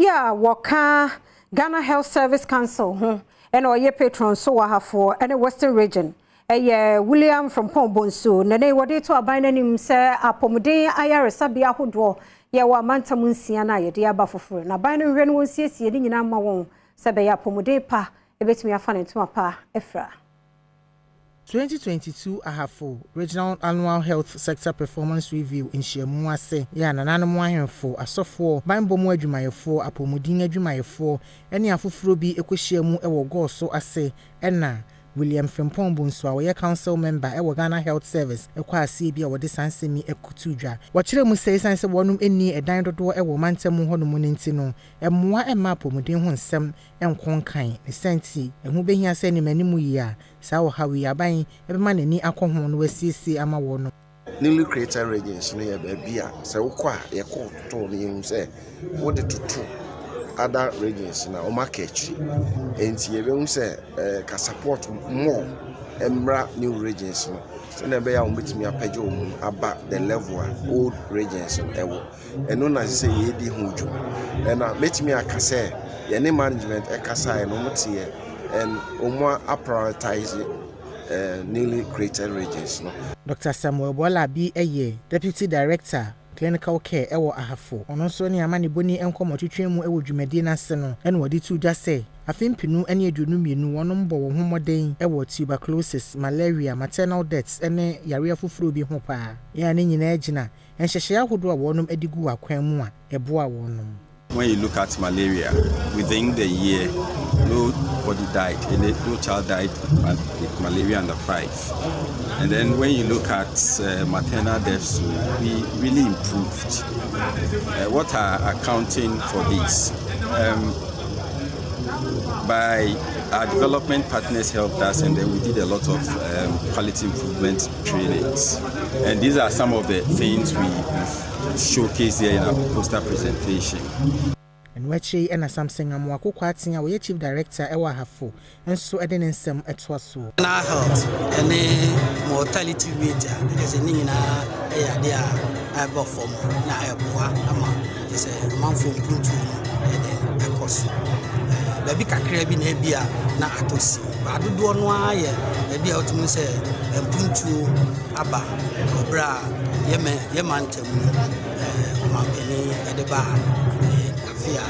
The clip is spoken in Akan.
yeah, waka Ghana Health Service Council, and or ye patron so I have for any Western region. William from Pombonsu, Nene, what it to a binding him, sir, a pomade, Sabia who draw, ye were Manta Munsiana, ye dear Buffalo. Now, binding Ren will see in Nama won, Sabia pomade pa, a bit me a fan into a pa, Efra. 2022 ahafo regional annual health sector performance review in Shemu ase ya nanano ahemfo asofo banbo mu adwumayefo apomudin adwumayefo ene afoforo bi ekwohyiamu ewo goso ase ena William Premtobre Kasee a woyɛ council member ewo Ghana Health Service ekwase bi a wode sansemi ekutudwa wɔkyerɛ mu sɛ sanse wɔnum eni edan dodo ewo mantamu honom nti no emmoa emma apomudin ho nsɛm enkonkan ne senti ehu behia sɛ ne manimu yi a saa wo hawi aban ebema nani akɔho no wasiesie ama wo no newly created regions no yɛ baabi a sɛ wokɔ a yɛkɔ to no yɛhu sɛ wode tutu other regions na omaketri enti yɛbɛhu sɛ ka support more emra new regions no so na be ya ombetimi apagye omu aba the level old regions ewo eno na sɛ yɛdi ho dwuma na metimi aka sɛ yɛne management ekasa no motie and omo prioritize newly created regions no. Dr. Samuel Bola bi Deputy Director Clinical Care ewo ahafo ono so ne amane boni enkomo twetwemu ewo dwumadi na se no ene wodi tu dwa se afempinu ene adwunu mienu wonom bo wo homoden ewo tuberculosis malaria maternal deaths ene yare afoforo bi ho pa ya ne nyina agina enhyehye ahodo a wonom adigu akwan mu a eboa wonom. When you look at malaria, within the year, nobody died, no child died with malaria under 5. And then when you look at maternal deaths, we really improved. What are accounting for this? By our development partners helped us, and then we did a lot of quality improvement trainings. And these are some of the things we showcase here in our poster presentation. And wechi ena something amwako kwatin a we chief director ewa hafo enso ede nsem etwaso na health any mortality rate because ni na ya dia abo form na eboa ama say man from puntu e cost baby kakra bi na bia na atosi ba dodo no aye bia otumu say puntu aba obra yemantamu mampeni edeba afia